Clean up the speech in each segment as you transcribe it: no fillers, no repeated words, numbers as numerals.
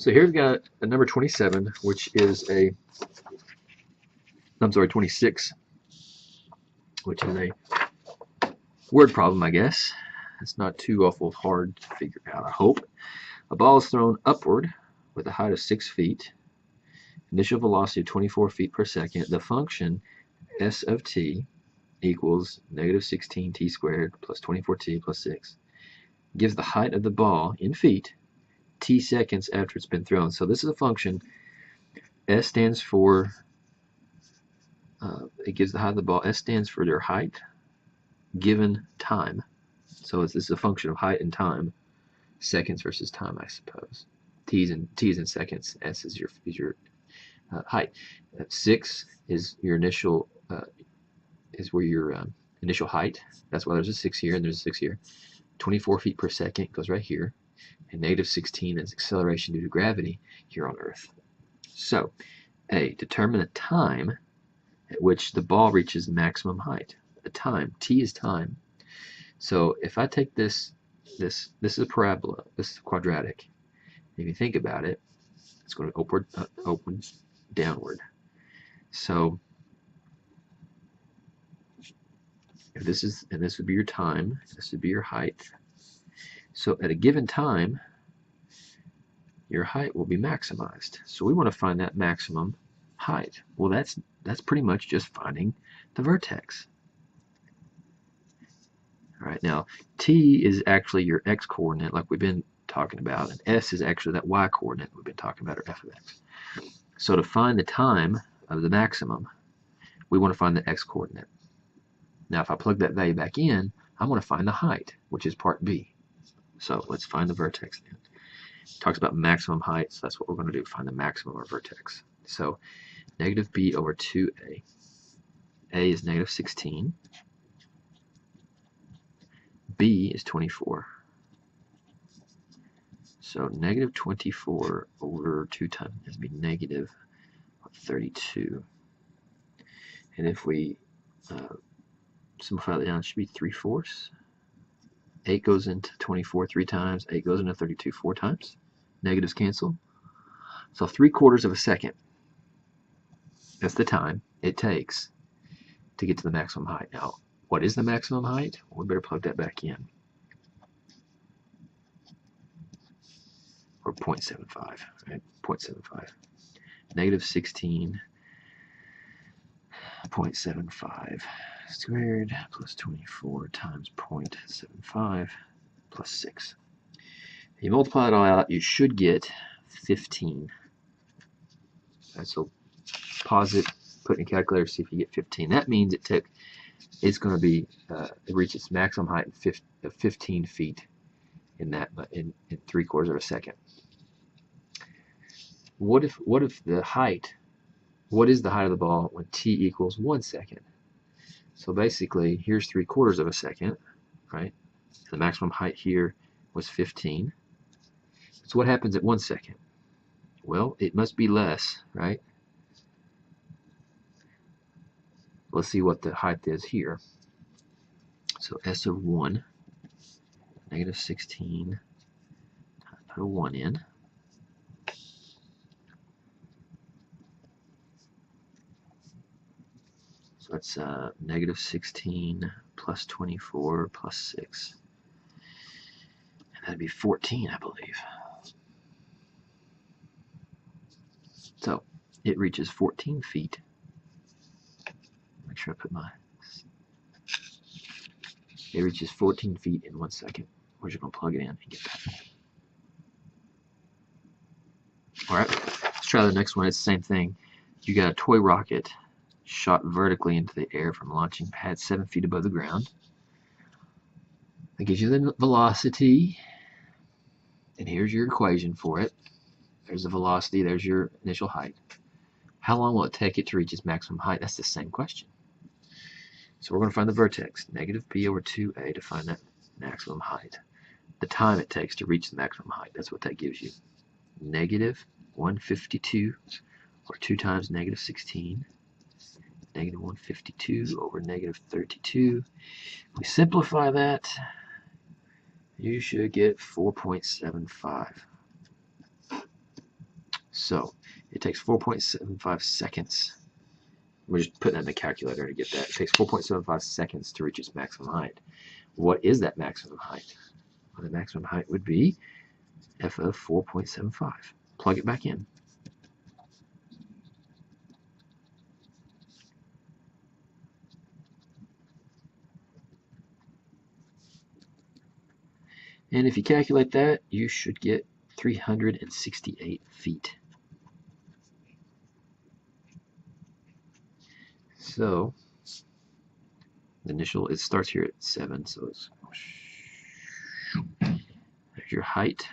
So here we've got a number 27, which is I'm sorry, 26, which is a word problem, I guess. It's not too awful hard to figure out, I hope. A ball is thrown upward with a height of 6 feet, initial velocity of 24 feet per second. The function s of t equals negative 16t squared plus 24t plus 6 gives the height of the ball in feet t seconds after it's been thrown. So this is a function. S stands for, it gives the height of the ball. S stands for their height given time. So this is a function of height and time, seconds versus time, I suppose. T is in seconds. S is your height. 6 is your initial initial height. That's why there's a 6 here and there's a 6 here. 24 feet per second goes right here, and negative 16 is acceleration due to gravity here on Earth. So, A, determine the time at which the ball reaches maximum height. The time, t is time. So if I take this is a parabola, this is quadratic. If you think about it, it's going upward, downward. So if this would be your time, this would be your height. So at a given time, your height will be maximized. So we want to find that maximum height. Well, that's pretty much just finding the vertex. All right, now t is actually your x coordinate, like we've been talking about, and s is actually that y coordinate we've been talking about, or f of x. So to find the time of the maximum, we want to find the x coordinate. Now, if I plug that value back in, I want to find the height, which is part B. So let's find the vertex then. It talks about maximum height, so that's what we're going to do, find the maximum or vertex. So negative b over 2a. A is negative 16. B is 24. So negative 24 over 2 times is be negative 32. And if we simplify that down, it should be 3/4. 8 goes into 24 3 times. 8 goes into 32 4 times. Negatives cancel. So 3/4 of a second. That's the time it takes to get to the maximum height. Now, what is the maximum height? Well, we better plug that back in. Or 0.75, right? 0.75. Negative 16.75 squared plus 24 times 0.75 plus 6. If you multiply it all out, you should get 15. Right, so pause it, put it in your calculator, see if you get 15. That means it's going to be it reaches its maximum height of 15 feet in 3/4 of a second. What if the height? What is the height of the ball when t equals 1 second? So basically, here's 3/4 of a second, right? The maximum height here was 15. So what happens at 1 second? Well, it must be less, right? Let's see what the height is here. So s of 1, negative 16, put a 1 in. So that's negative 16 plus 24 plus 6. And that'd be 14, I believe. So it reaches 14 feet. Make sure I put it reaches 14 feet in 1 second. We're just going to plug it in and get that. Alright, let's try the next one. It's the same thing. You got a toy rocket shot vertically into the air from a launching pad 7 feet above the ground. That gives you the velocity, and here's your equation for it. There's the velocity, there's your initial height. How long will it take it to reach its maximum height? That's the same question. So we're going to find the vertex, negative b over 2a, to find that maximum height. The time it takes to reach the maximum height, that's what that gives you. Negative 152, or 2 times negative 16. Negative 152 over negative 32. If we simplify that, you should get 4.75. So it takes 4.75 seconds. We're just putting that in the calculator to get that. It takes 4.75 seconds to reach its maximum height. What is that maximum height? Well, the maximum height would be f of 4.75. Plug it back in. And if you calculate that, you should get 368 feet. So the initial, it starts here at 7, so it's there's your height.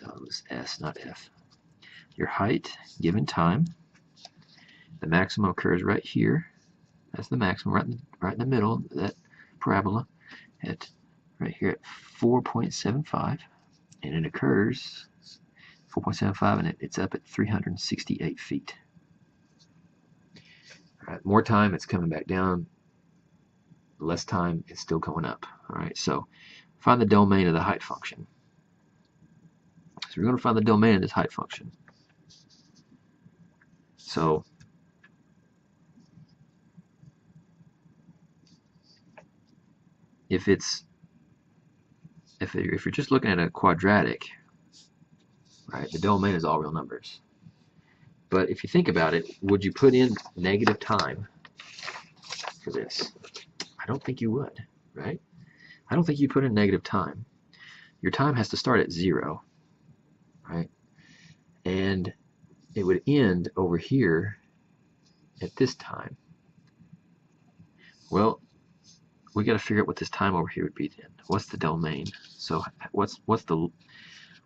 Oh, it's S, not F. Your height given time. The maximum occurs right here. That's the maximum, right in the middle of that parabola, at right here at 4.75, and it occurs 4.75, and it's up at 368 feet. All right, more time, it's coming back down. Less time, it's still going up. All right, so find the domain of the height function. So we're going to find the domain of this height function. So if you're just looking at a quadratic, right, the domain is all real numbers. But if you think about it, would you put in negative time for this? I don't think you would, right? I don't think you put in negative time. Your time has to start at 0, right? And it would end over here at this time. Well, we got to figure out what this time over here would be then. What's the domain? So what's the,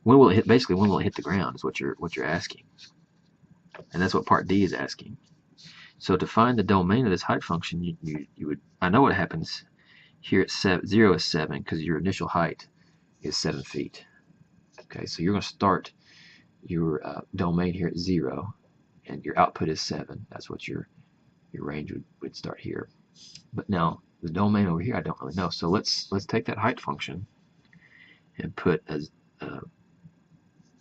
when will it hit, basically when will it hit the ground is what you're asking. And that's what part D is asking. So to find the domain of this height function, you would, I know what happens here at 0 is 7, because your initial height is 7 feet. Okay, so you're going to start your domain here at 0, and your output is 7. That's what your range would start here. But now the domain over here, I don't really know. So let's take that height function and put as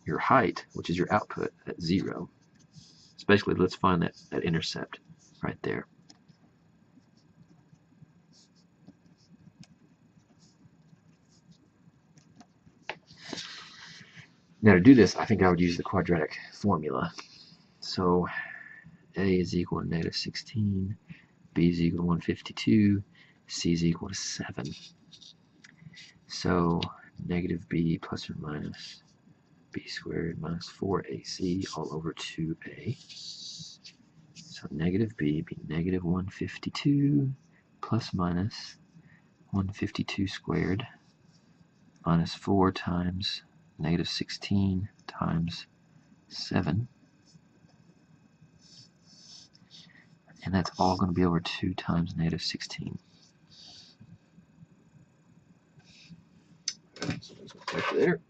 your height, which is your output, at 0. So basically, let's find that intercept right there. Now to do this, I think I would use the quadratic formula. So A is equal to negative 16, B is equal to 152, C is equal to 7. So negative B plus or minus B squared minus 4AC all over 2A. So negative B be negative 152 plus minus 152 squared minus 4 times negative 16 times 7. And that's all going to be over 2 times negative 16. All right, so let's go back there.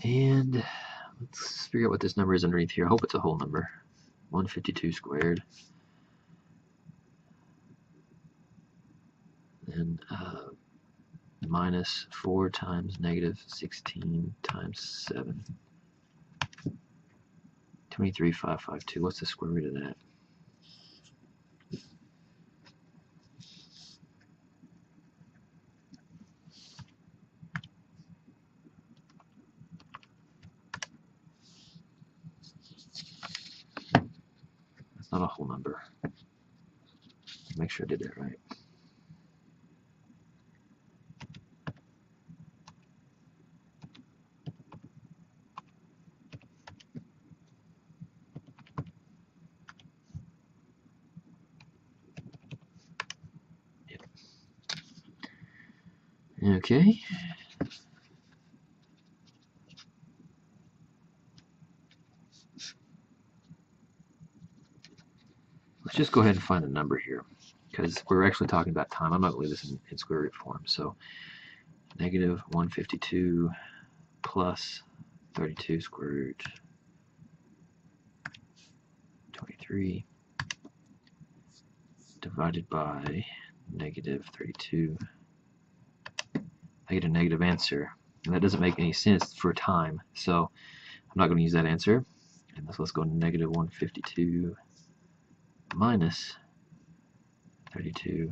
And let's figure out what this number is underneath here. I hope it's a whole number. 152 squared. And minus 4 times negative 16 times 7. 23,552. What's the square root of that? That's not a whole number. Make sure I did that right. Okay. Let's just go ahead and find a number here, because we're actually talking about time. I'm not going to leave this in square root form. So negative 152 plus 32 square root 23 divided by negative 32. I get a negative answer, and that doesn't make any sense for time, so I'm not going to use that answer. And let's go negative 152 minus 32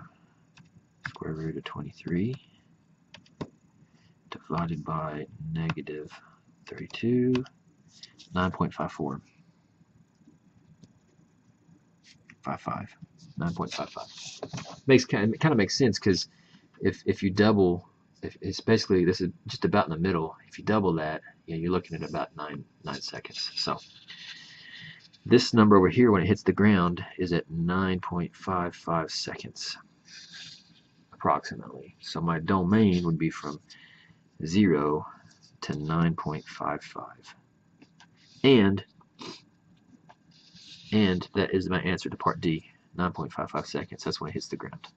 square root of 23 divided by negative 32, 9.54. 9.55. Kind of makes sense, because if you double, it's basically, this is just about in the middle. If you double that, you're looking at about 9 seconds. So this number over here, when it hits the ground, is at 9.55 seconds approximately. So my domain would be from 0 to 9.55, and that is my answer to part D. 9.55 seconds. That's when it hits the ground.